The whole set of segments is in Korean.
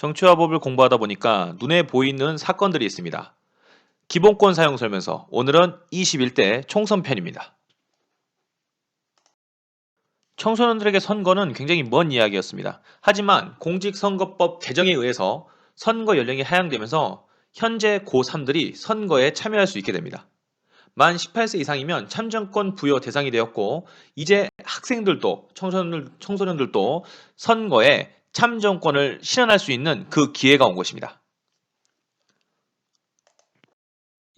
정치화법을 공부하다 보니까 눈에 보이는 사건들이 있습니다. 기본권 사용 설명서. 오늘은 21대 총선 편입니다. 청소년들에게 선거는 굉장히 먼 이야기였습니다. 하지만 공직선거법 개정에 의해서 선거 연령이 하향되면서 현재 고3들이 선거에 참여할 수 있게 됩니다. 만 18세 이상이면 참정권 부여 대상이 되었고 이제 학생들도 청소년들도 선거에 참정권을 실현할 수 있는 그 기회가 온 것입니다.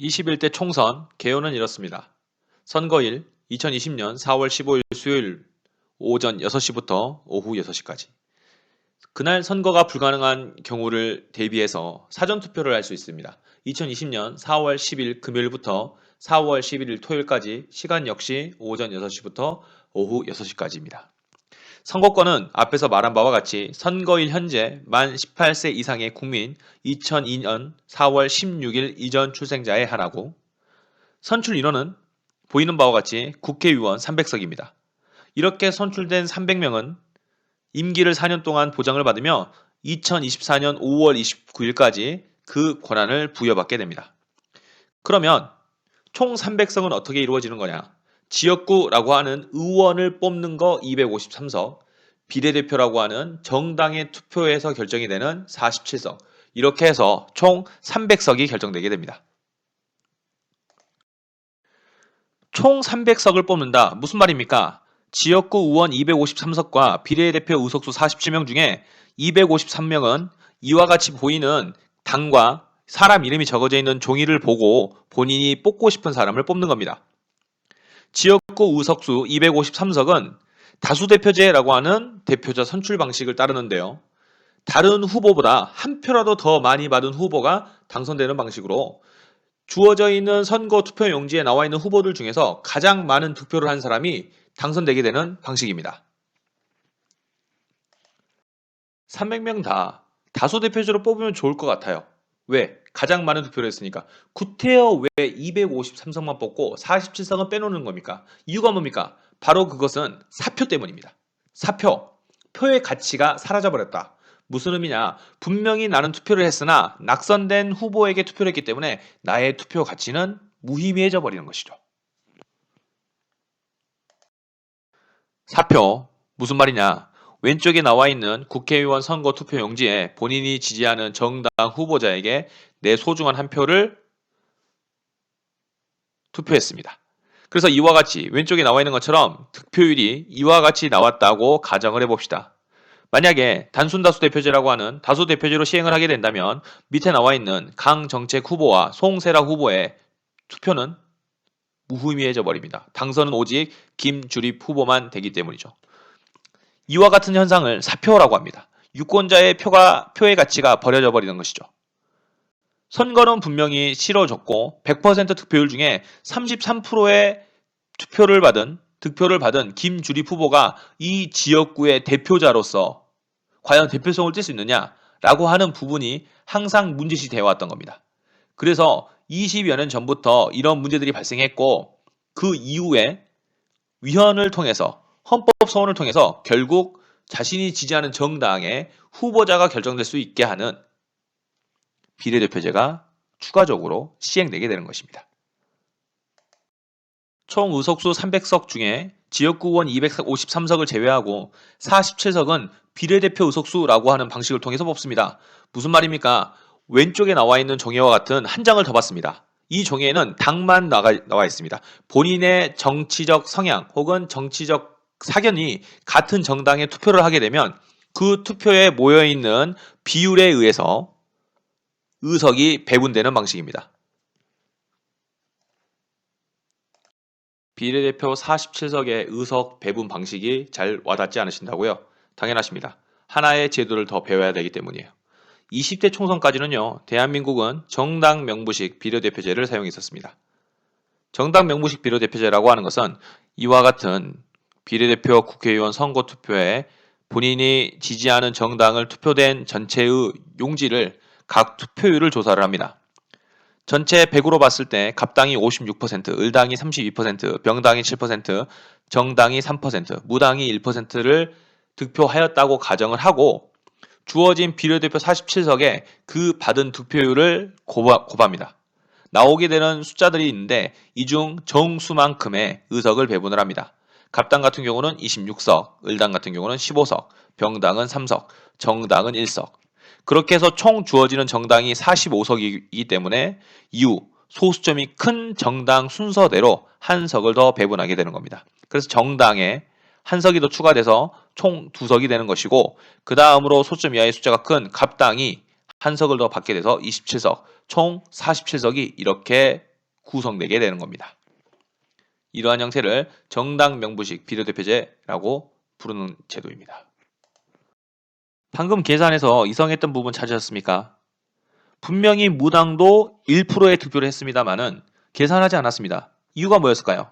21대 총선 개요는 이렇습니다. 선거일 2020년 4월 15일 수요일 오전 6시부터 오후 6시까지. 그날 선거가 불가능한 경우를 대비해서 사전투표를 할 수 있습니다. 2020년 4월 10일 금요일부터 4월 11일 토요일까지 시간 역시 오전 6시부터 오후 6시까지입니다. 선거권은 앞에서 말한 바와 같이 선거일 현재 만 18세 이상의 국민 2002년 4월 16일 이전 출생자에 한하고 선출 인원은 보이는 바와 같이 국회의원 300석입니다. 이렇게 선출된 300명은 임기를 4년 동안 보장을 받으며 2024년 5월 29일까지 그 권한을 부여받게 됩니다. 그러면 총 300석은 어떻게 이루어지는 거냐? 지역구라고 하는 의원을 뽑는 거 253석, 비례대표라고 하는 정당의 투표에서 결정이 되는 47석, 이렇게 해서 총 300석이 결정되게 됩니다. 총 300석을 뽑는다. 무슨 말입니까? 지역구 의원 253석과 비례대표 의석수 47명 중에 253명은 이와 같이 보이는 당과 사람 이름이 적어져 있는 종이를 보고 본인이 뽑고 싶은 사람을 뽑는 겁니다. 지역구 의석수 253석은 다수대표제라고 하는 대표자 선출 방식을 따르는데요. 다른 후보보다 한 표라도 더 많이 받은 후보가 당선되는 방식으로 주어져 있는 선거 투표 용지에 나와 있는 후보들 중에서 가장 많은 득표를 한 사람이 당선되게 되는 방식입니다. 300명 다 다수대표제로 뽑으면 좋을 것 같아요. 왜? 가장 많은 득표를 했으니까. 구태여 왜 253석만 뽑고 47석은 빼놓는 겁니까? 이유가 뭡니까? 바로 그것은 사표 때문입니다. 사표. 표의 가치가 사라져버렸다. 무슨 의미냐? 분명히 나는 투표를 했으나 낙선된 후보에게 투표를 했기 때문에 나의 투표 가치는 무의미해져 버리는 것이죠. 사표. 무슨 말이냐? 왼쪽에 나와 있는 국회의원 선거 투표 용지에 본인이 지지하는 정당 후보자에게 내 소중한 한 표를 투표했습니다. 그래서 이와 같이 왼쪽에 나와 있는 것처럼 득표율이 이와 같이 나왔다고 가정을 해봅시다. 만약에 단순다수 대표제라고 하는 다수 대표제로 시행을 하게 된다면 밑에 나와 있는 강정책 후보와 송세라 후보의 투표는 무의미해져 버립니다. 당선은 오직 김주립 후보만 되기 때문이죠. 이와 같은 현상을 사표라고 합니다. 유권자의 표의 가치가 버려져 버리는 것이죠. 선거는 분명히 치러졌고 100% 득표율 중에 33%의 득표를 받은 김주립 후보가 이 지역구의 대표자로서 과연 대표성을 띨 수 있느냐라고 하는 부분이 항상 문제시 되어 왔던 겁니다. 그래서 20여 년 전부터 이런 문제들이 발생했고 그 이후에 위헌을 통해서 헌법 소원을 통해서 결국 자신이 지지하는 정당의 후보자가 결정될 수 있게 하는 비례대표제가 추가적으로 시행되게 되는 것입니다. 총 의석수 300석 중에 지역구 의원 253석을 제외하고 47석은 비례대표 의석수라고 하는 방식을 통해서 뽑습니다. 무슨 말입니까? 왼쪽에 나와 있는 종이와 같은 한 장을 더 받습니다. 이 종이에는 당만 나와 있습니다. 본인의 정치적 성향 혹은 정치적 사견이 같은 정당에 투표를 하게 되면 그 투표에 모여있는 비율에 의해서 의석이 배분되는 방식입니다. 비례대표 47석의 의석 배분 방식이 잘 와닿지 않으신다고요? 당연하십니다. 하나의 제도를 더 배워야 되기 때문이에요. 20대 총선까지는요, 대한민국은 정당 명부식 비례대표제를 사용했었습니다. 정당 명부식 비례대표제라고 하는 것은 이와 같은 비례대표 국회의원 선거투표에 본인이 지지하는 정당을 투표된 전체의 용지를 각 투표율을 조사를 합니다. 전체 100으로 봤을 때 갑당이 56%, 을당이 32%, 병당이 7%, 정당이 3%, 무당이 1%를 득표하였다고 가정을 하고 주어진 비례대표 47석에 그 받은 득표율을 곱합니다. 나오게 되는 숫자들이 있는데 이 중 정수만큼의 의석을 배분을 합니다. 갑당 같은 경우는 26석, 을당 같은 경우는 15석, 병당은 3석, 정당은 1석. 그렇게 해서 총 주어지는 정당이 45석이기 때문에 이후 소수점이 큰 정당 순서대로 한 석을 더 배분하게 되는 겁니다. 그래서 정당에 한 석이 더 추가돼서 총 2석이 되는 것이고, 그 다음으로 소수점 이하의 숫자가 큰 갑당이 한 석을 더 받게 돼서 27석, 총 47석이 이렇게 구성되게 되는 겁니다. 이러한 형태를 정당 명부식 비례대표제라고 부르는 제도입니다. 방금 계산해서 이성했던 부분 찾으셨습니까? 분명히 무당도 1%의 득표를 했습니다만은 계산하지 않았습니다. 이유가 뭐였을까요?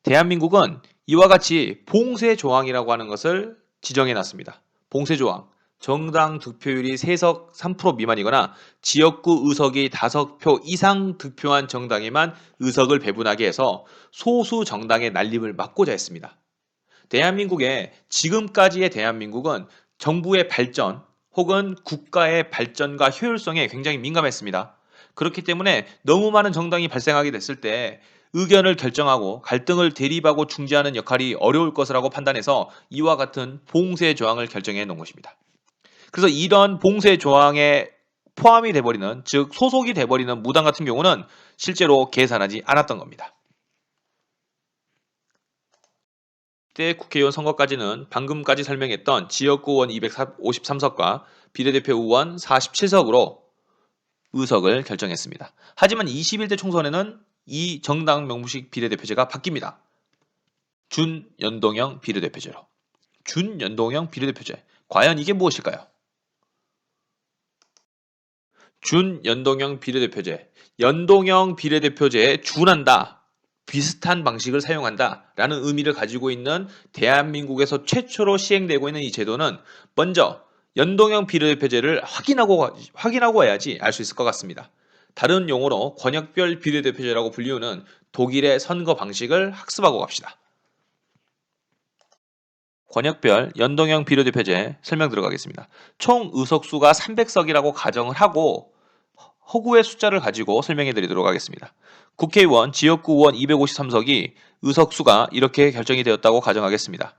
대한민국은 이와 같이 봉쇄조항이라고 하는 것을 지정해놨습니다. 봉쇄조항, 정당 득표율이 3석 3% 미만이거나 지역구 의석이 5표 이상 득표한 정당에만 의석을 배분하게 해서 소수 정당의 난립을 막고자 했습니다. 지금까지의 대한민국은 정부의 발전 혹은 국가의 발전과 효율성에 굉장히 민감했습니다. 그렇기 때문에 너무 많은 정당이 발생하게 됐을 때 의견을 결정하고 갈등을 대립하고 중재하는 역할이 어려울 것이라고 판단해서 이와 같은 봉쇄 조항을 결정해 놓은 것입니다. 그래서 이런 봉쇄 조항에 포함이 돼버리는, 즉 소속이 돼버리는 무당 같은 경우는 실제로 계산하지 않았던 겁니다. 이때 국회의원 선거까지는 방금까지 설명했던 지역구 의원 253석과 비례대표 의원 47석으로 의석을 결정했습니다. 하지만 21대 총선에는 이 정당 명부식 비례대표제가 바뀝니다. 준연동형 비례대표제로. 준연동형 비례대표제. 과연 이게 무엇일까요? 준연동형 비례대표제. 연동형 비례대표제에 준한다. 비슷한 방식을 사용한다 라는 의미를 가지고 있는 대한민국에서 최초로 시행되고 있는 이 제도는 먼저 연동형 비례대표제를 확인하고 해야지 알 수 있을 것 같습니다. 다른 용어로 권역별 비례대표제라고 불리우는 독일의 선거 방식을 학습하고 갑시다. 권역별 연동형 비례대표제 설명 들어가겠습니다. 총 의석수가 300석이라고 가정을 하고 허구의 숫자를 가지고 설명해 드리도록 하겠습니다. 국회의원, 지역구 의원 253석이 의석수가 이렇게 결정이 되었다고 가정하겠습니다.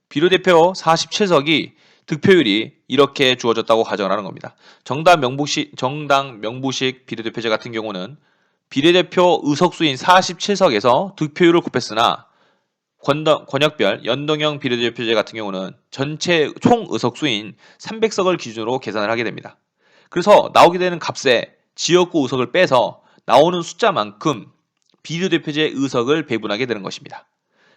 비례대표 47석이 득표율이 이렇게 주어졌다고 가정을 하는 겁니다. 정당 명부식 비례대표제 같은 경우는 비례대표 의석수인 47석에서 득표율을 곱했으나 권역별 연동형 비례대표제 같은 경우는 전체 총 의석수인 300석을 기준으로 계산을 하게 됩니다. 그래서 나오게 되는 값에 지역구 의석을 빼서 나오는 숫자만큼 비례대표제 의석을 배분하게 되는 것입니다.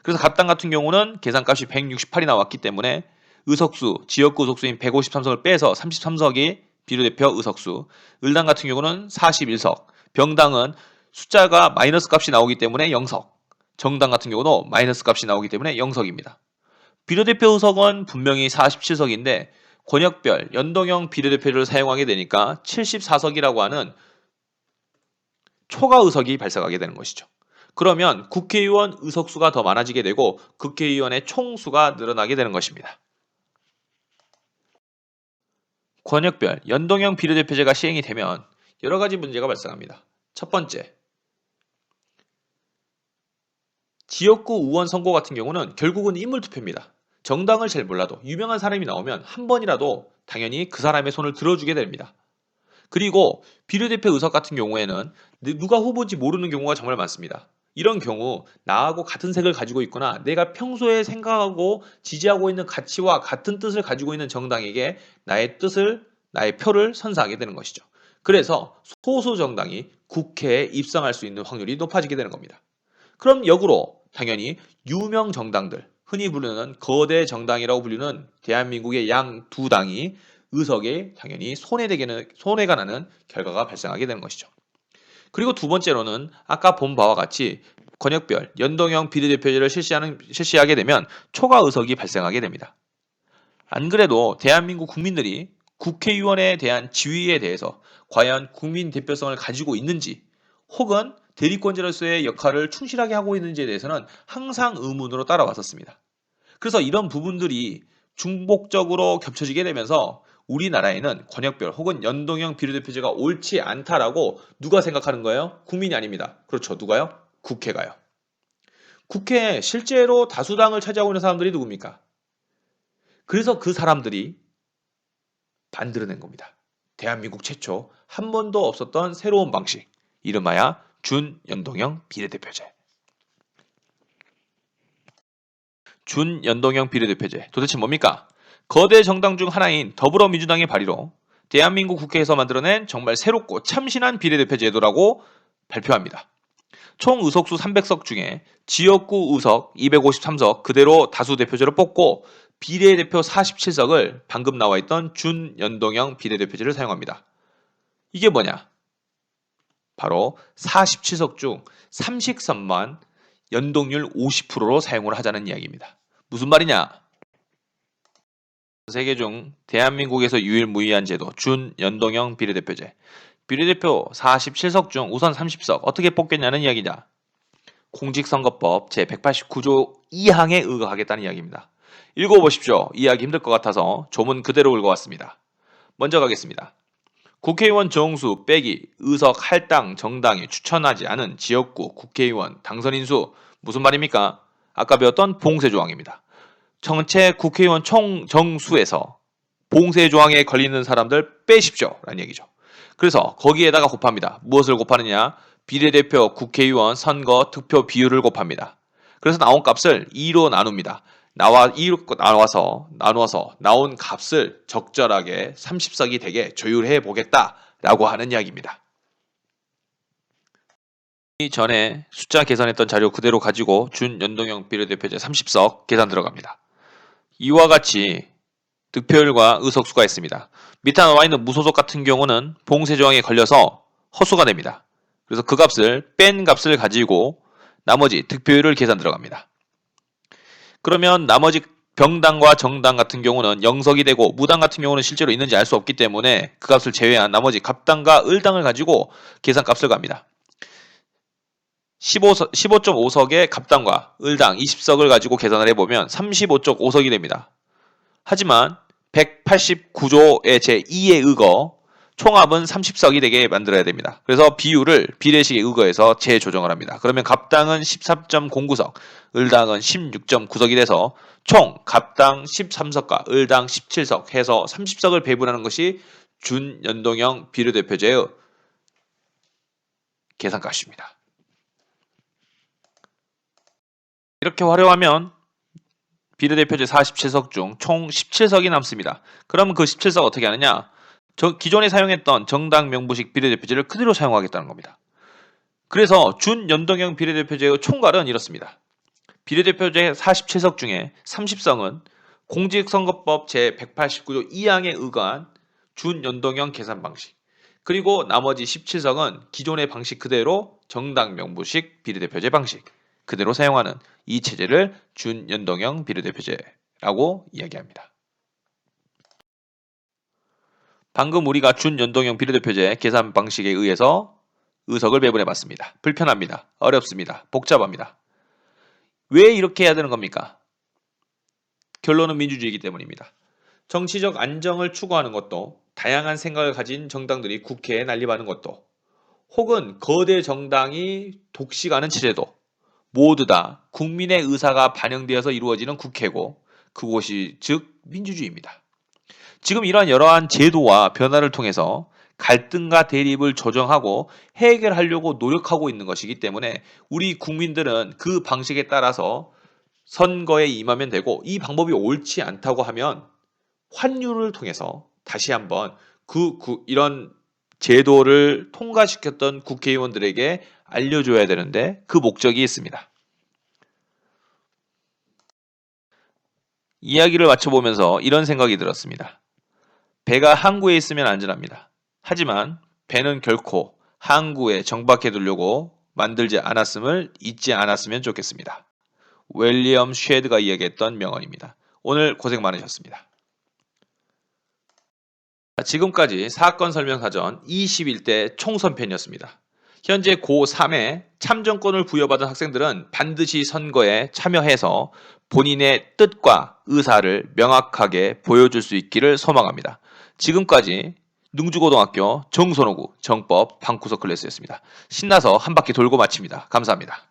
그래서 갑당 같은 경우는 계산값이 168이 나왔기 때문에 의석수, 지역구 의석수인 153석을 빼서 33석이 비례대표 의석수, 을당 같은 경우는 41석, 병당은 숫자가 마이너스 값이 나오기 때문에 0석, 정당 같은 경우도 마이너스 값이 나오기 때문에 0석입니다. 비례대표 의석은 분명히 47석인데 권역별 연동형 비례대표를 사용하게 되니까 74석이라고 하는 초과 의석이 발생하게 되는 것이죠. 그러면 국회의원 의석수가 더 많아지게 되고 국회의원의 총수가 늘어나게 되는 것입니다. 권역별 연동형 비례대표제가 시행이 되면 여러 가지 문제가 발생합니다. 첫 번째, 지역구 의원 선거 같은 경우는 결국은 인물투표입니다. 정당을 잘 몰라도 유명한 사람이 나오면 한 번이라도 당연히 그 사람의 손을 들어주게 됩니다. 그리고 비례대표 의석 같은 경우에는 누가 후보인지 모르는 경우가 정말 많습니다. 이런 경우 나하고 같은 색을 가지고 있거나 내가 평소에 생각하고 지지하고 있는 가치와 같은 뜻을 가지고 있는 정당에게 나의 표를 선사하게 되는 것이죠. 그래서 소수 정당이 국회에 입성할 수 있는 확률이 높아지게 되는 겁니다. 그럼 역으로 당연히 유명 정당들, 흔히 부르는 거대 정당이라고 불리는 대한민국의 양 두 당이 의석에 당연히 손해가 나는 결과가 발생하게 되는 것이죠. 그리고 두 번째로는 아까 본 바와 같이 권역별 연동형 비례대표제를 실시하게 되면 초과 의석이 발생하게 됩니다. 안 그래도 대한민국 국민들이 국회의원에 대한 지위에 대해서 과연 국민 대표성을 가지고 있는지 혹은 대리권자로서의 역할을 충실하게 하고 있는지에 대해서는 항상 의문으로 따라왔었습니다. 그래서 이런 부분들이 중복적으로 겹쳐지게 되면서 우리나라에는 권역별 혹은 연동형 비례대표제가 옳지 않다라고 누가 생각하는 거예요? 국민이 아닙니다. 그렇죠. 누가요? 국회가요. 국회에 실제로 다수당을 차지하고 있는 사람들이 누굽니까? 그래서 그 사람들이 만들어낸 겁니다. 대한민국 최초 한 번도 없었던 새로운 방식. 이름하여 준연동형 비례대표제. 준연동형 비례대표제. 도대체 뭡니까? 거대 정당 중 하나인 더불어민주당의 발의로 대한민국 국회에서 만들어낸 정말 새롭고 참신한 비례대표 제도라고 발표합니다. 총 의석수 300석 중에 지역구 의석 253석 그대로 다수 대표제로 뽑고 비례대표 47석을 방금 나와 있던 준연동형 비례대표제를 사용합니다. 이게 뭐냐? 바로 47석 중 30석만 연동률 50%로 사용을 하자는 이야기입니다. 무슨 말이냐? 세계 중 대한민국에서 유일무이한 제도 준연동형 비례대표제. 비례대표 47석 중 우선 30석 어떻게 뽑겠냐는 이야기냐. 공직선거법 제189조 2항에 의거하겠다는 이야기입니다. 읽어보십시오. 이해하기 힘들 것 같아서 조문 그대로 읽어왔습니다. 먼저 가겠습니다. 국회의원 정수 빼기 의석 할당 정당이 추천하지 않은 지역구 국회의원 당선인 수 무슨 말입니까? 아까 배웠던 봉쇄조항입니다. 전체 국회의원 총 정수에서 봉쇄조항에 걸리는 사람들 빼십시오 라는 얘기죠. 그래서 거기에다가 곱합니다. 무엇을 곱하느냐? 비례대표 국회의원 선거 득표 비율을 곱합니다. 그래서 나온 값을 2로 나눕니다. 2로 나눠서 나온 값을 적절하게 30석이 되게 조율해 보겠다라고 하는 이야기입니다. 이전에 숫자 계산했던 자료 그대로 가지고 준연동형 비례대표제 30석 계산 들어갑니다. 이와 같이 득표율과 의석수가 있습니다. 밑에 나와 있는 무소속 같은 경우는 봉쇄조항에 걸려서 허수가 됩니다. 그래서 그 값을 뺀 값을 가지고 나머지 득표율을 계산 들어갑니다. 그러면 나머지 병당과 정당 같은 경우는 0석이 되고 무당 같은 경우는 실제로 있는지 알 수 없기 때문에 그 값을 제외한 나머지 갑당과 을당을 가지고 계산값을 갑니다. 15.5석의 갑당과 을당 20석을 가지고 계산을 해보면 35.5석이 됩니다. 하지만 189조의 제2에 의거 총합은 30석이 되게 만들어야 됩니다. 그래서 비율을 비례식에 의거해서 재조정을 합니다. 그러면 갑당은 13.09석, 을당은 16.9석이 돼서 총 갑당 13석과 을당 17석 해서 30석을 배분하는 것이 준연동형 비례대표제의 계산값입니다. 이렇게 활용하면 비례대표제 47석 중 총 17석이 남습니다. 그럼 그 17석 어떻게 하느냐? 기존에 사용했던 정당 명부식 비례대표제를 그대로 사용하겠다는 겁니다. 그래서 준연동형 비례대표제의 총괄은 이렇습니다. 비례대표제 47석 중에 30석은 공직선거법 제189조 2항에 의거한 준연동형 계산 방식, 그리고 나머지 17석은 기존의 방식 그대로 정당 명부식 비례대표제 방식 그대로 사용하는 이 체제를 준연동형 비례대표제라고 이야기합니다. 방금 우리가 준연동형 비례대표제 계산 방식에 의해서 의석을 배분해 봤습니다. 불편합니다. 어렵습니다. 복잡합니다. 왜 이렇게 해야 되는 겁니까? 결론은 민주주의이기 때문입니다. 정치적 안정을 추구하는 것도, 다양한 생각을 가진 정당들이 국회에 난립하는 것도, 혹은 거대 정당이 독식하는 체제도 모두 다 국민의 의사가 반영되어서 이루어지는 국회고, 그곳이 즉 민주주의입니다. 지금 이러한 여러한 제도와 변화를 통해서 갈등과 대립을 조정하고 해결하려고 노력하고 있는 것이기 때문에 우리 국민들은 그 방식에 따라서 선거에 임하면 되고, 이 방법이 옳지 않다고 하면 환율을 통해서 다시 한번 이런 제도를 통과시켰던 국회의원들에게 알려줘야 되는데 그 목적이 있습니다. 이야기를 마쳐보면서 이런 생각이 들었습니다. 배가 항구에 있으면 안전합니다. 하지만 배는 결코 항구에 정박해 두려고 만들지 않았음을 잊지 않았으면 좋겠습니다. 윌리엄 쉐드가 이야기했던 명언입니다. 오늘 고생 많으셨습니다. 지금까지 사건 설명 사전 21대 총선편이었습니다. 현재 고3에 참정권을 부여받은 학생들은 반드시 선거에 참여해서 본인의 뜻과 의사를 명확하게 보여줄 수 있기를 소망합니다. 지금까지 능주고등학교 정선호구 정법 방구석 클래스였습니다. 신나서 한 바퀴 돌고 마칩니다. 감사합니다.